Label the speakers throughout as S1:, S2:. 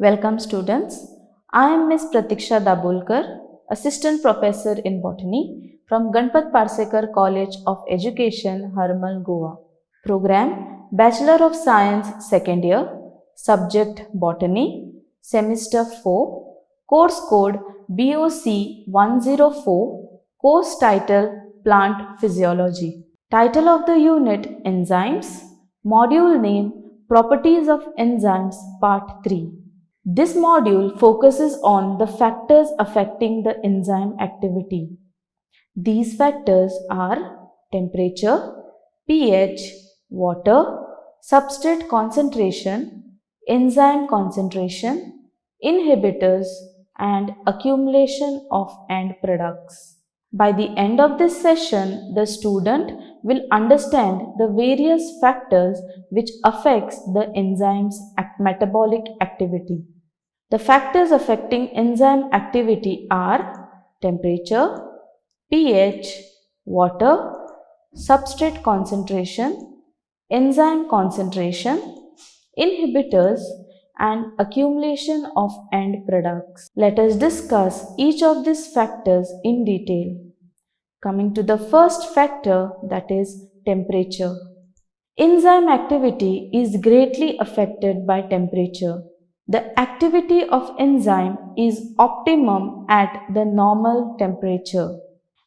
S1: Welcome students. I am Ms. Pratiksha Dabholkar, Assistant Professor in Botany from Ganpat Parsekar College of Education, Harmal, Goa. Program Bachelor of Science Second Year, Subject Botany, Semester 4, Course Code BOC 104, Course Title Plant Physiology. Title of the unit Enzymes, Module name Properties of Enzymes Part 3. This module focuses on the factors affecting the enzyme activity. These factors are temperature, pH, water, substrate concentration, enzyme concentration, inhibitors, and accumulation of end products. By the end of this session, the student will understand the various factors which affects the enzyme's metabolic activity. The factors affecting enzyme activity are temperature, pH, water, substrate concentration, enzyme concentration, inhibitors, and accumulation of end products. Let us discuss each of these factors in detail. Coming to the first factor, that is temperature. Enzyme activity is greatly affected by temperature. The activity of enzyme is optimum at the normal temperature.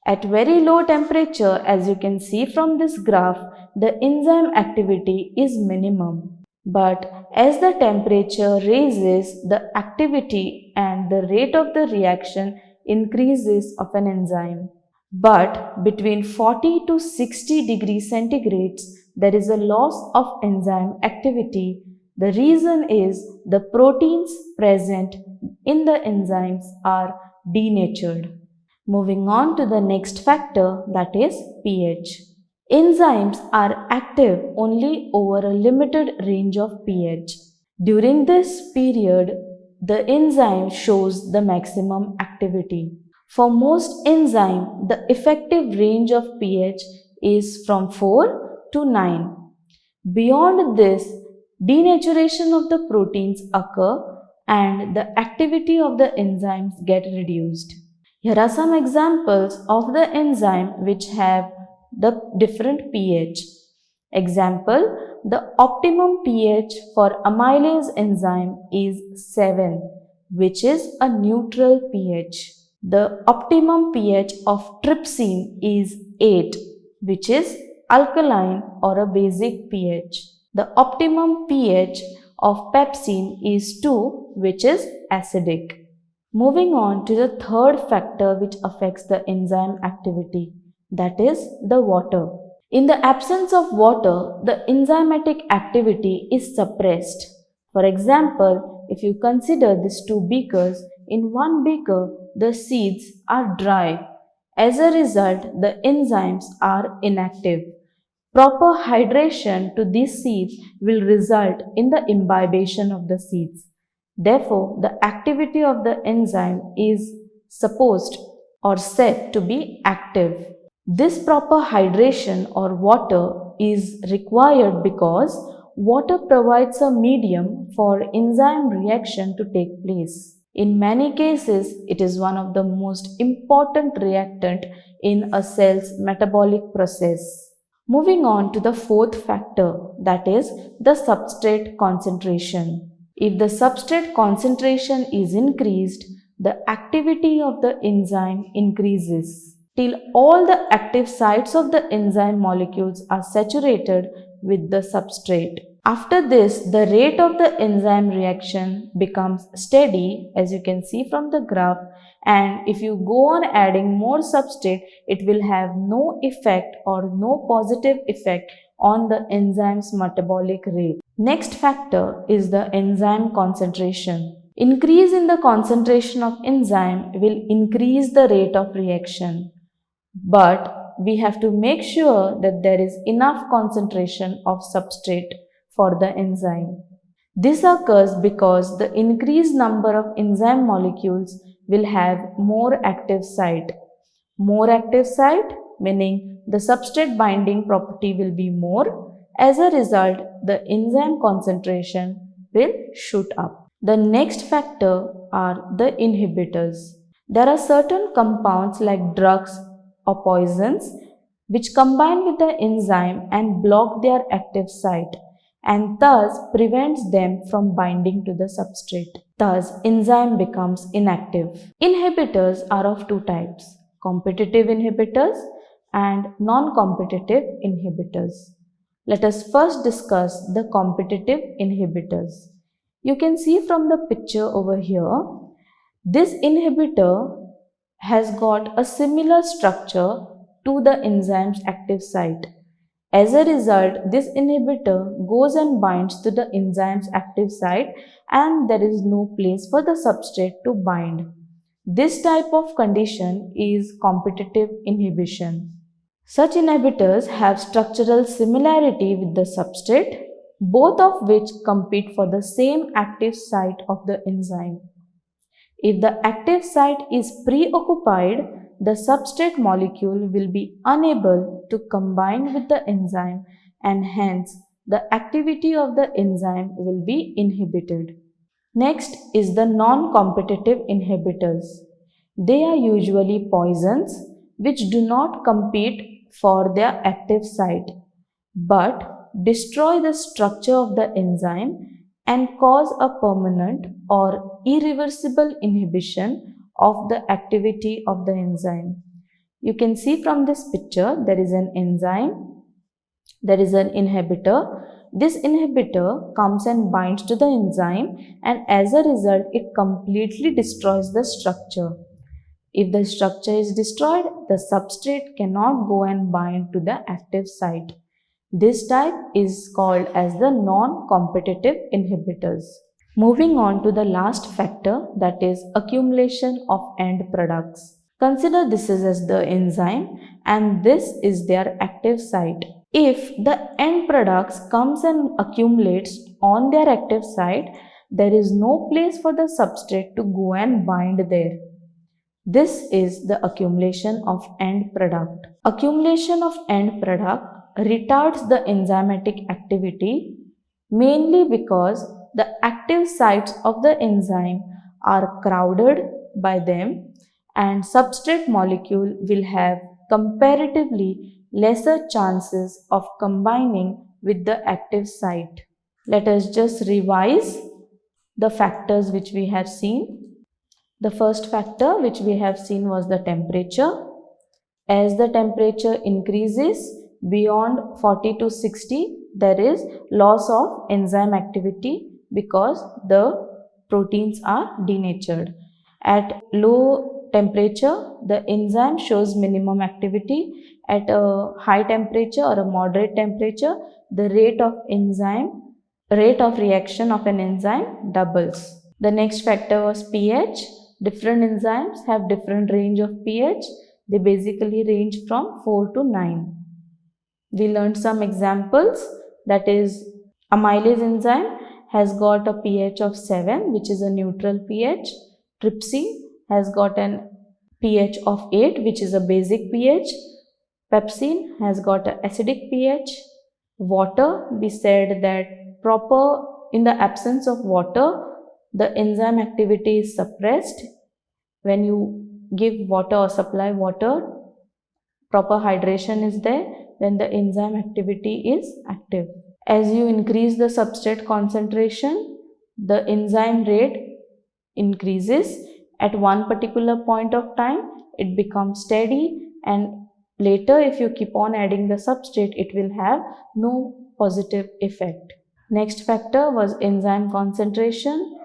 S1: At very low temperature, as you can see from this graph, the enzyme activity is minimum. But as the temperature raises, the activity and the rate of the reaction increases of an enzyme. But between 40 to 60 degrees centigrades, there is a loss of enzyme activity. The reason is the proteins present in the enzymes are denatured. Moving on to the next factor, that is pH. Enzymes are active only over a limited range of pH. During this period, the enzyme shows the maximum activity. For most enzymes, the effective range of pH is from 4 to 9. Beyond this, denaturation of the proteins occur and the activity of the enzymes get reduced. Here are some examples of the enzyme which have the different pH. Example, the optimum pH for amylase enzyme is 7, which is a neutral pH. The optimum pH of trypsin is 8, which is alkaline or a basic pH. The optimum pH of pepsin is 2, which is acidic. Moving on to the third factor which affects the enzyme activity, that is the water. In the absence of water, the enzymatic activity is suppressed. For example, if you consider these two beakers, in one beaker the seeds are dry. As a result, the enzymes are inactive. Proper hydration to these seeds will result in the imbibition of the seeds. Therefore, the activity of the enzyme is supposed or said to be active. This proper hydration or water is required because water provides a medium for enzyme reaction to take place. In many cases, it is one of the most important reactant in a cell's metabolic process. Moving on to the fourth factor, that is the substrate concentration. If the substrate concentration is increased, the activity of the enzyme increases till all the active sites of the enzyme molecules are saturated with the substrate. After this, the rate of the enzyme reaction becomes steady, as you can see from the graph, and if you go on adding more substrate, it will have no effect or no positive effect on the enzyme's metabolic rate. Next factor is the enzyme concentration. Increase in the concentration of enzyme will increase the rate of reaction, but we have to make sure that there is enough concentration of substrate for the enzyme. This occurs because the increased number of enzyme molecules will have more active site. More active site meaning the substrate binding property will be more. As a result, the enzyme concentration will shoot up. The next factor are the inhibitors. There are certain compounds like drugs or poisons which combine with the enzyme and block their active site and thus prevents them from binding to the substrate. Thus, enzyme becomes inactive. Inhibitors are of two types: competitive inhibitors and non-competitive inhibitors. Let us first discuss the competitive inhibitors. You can see from the picture over here, this inhibitor has got a similar structure to the enzyme's active site. As a result, this inhibitor goes and binds to the enzyme's active site and there is no place for the substrate to bind. This type of condition is competitive inhibition. Such inhibitors have structural similarity with the substrate, both of which compete for the same active site of the enzyme. If the active site is preoccupied, the substrate molecule will be unable to combine with the enzyme and hence the activity of the enzyme will be inhibited. Next is the non-competitive inhibitors. They are usually poisons which do not compete for their active site but destroy the structure of the enzyme and cause a permanent or irreversible inhibition of the activity of the enzyme. You can see from this picture there is an enzyme, there is an inhibitor. This inhibitor comes and binds to the enzyme and as a result it completely destroys the structure. If the structure is destroyed, the substrate cannot go and bind to the active site. This type is called as the non-competitive inhibitors. Moving on to the last factor, that is accumulation of end products. Consider this is as the enzyme and this is their active site. If the end products comes and accumulates on their active site, there is no place for the substrate to go and bind there. This is the accumulation of end product. Accumulation of end product retards the enzymatic activity mainly because the active sites of the enzyme are crowded by them and substrate molecule will have comparatively lesser chances of combining with the active site. Let us just revise the factors which we have seen. The first factor which we have seen was the temperature. As the temperature increases beyond 40 to 60, there is loss of enzyme activity because the proteins are denatured. At low temperature, the enzyme shows minimum activity. At a high temperature or a moderate temperature, the rate of reaction of an enzyme doubles. The next factor was pH. Different enzymes have different range of pH. They basically range from 4 to 9. We learned some examples, that is amylase enzyme has got a pH of 7 which is a neutral pH. Trypsin has got an pH of 8 which is a basic pH. Pepsin has got an acidic pH. Water, we said that in the absence of water, the enzyme activity is suppressed. When you give water or supply water, proper hydration is there, then the enzyme activity is active. As you increase the substrate concentration, the enzyme rate increases. At one particular point of time, it becomes steady and later if you keep on adding the substrate, it will have no positive effect. Next factor was enzyme concentration.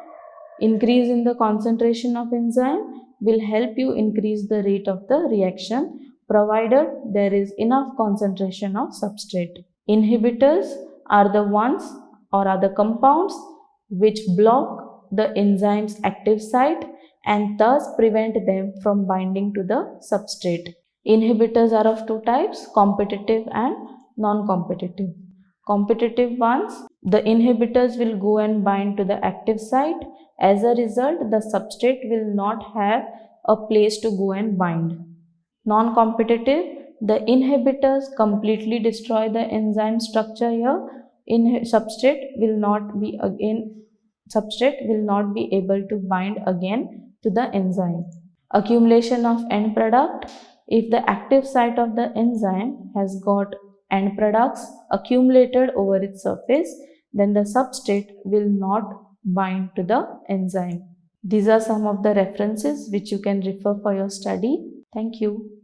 S1: Increase in the concentration of enzyme will help you increase the rate of the reaction provided there is enough concentration of substrate. Inhibitors are the ones or are the compounds which block the enzyme's active site and thus prevent them from binding to the substrate. Inhibitors are of two types, competitive and non-competitive. Competitive ones, the inhibitors will go and bind to the active site. As a result, the substrate will not have a place to go and bind. Non-competitive, the inhibitors completely destroy the enzyme structure here. Substrate will not be again substrate will not be able to bind again to the enzyme. Accumulation of end product. If the active site of the enzyme has got end products accumulated over its surface, then the substrate will not bind to the enzyme. These are some of the references which you can refer for your study. Thank you.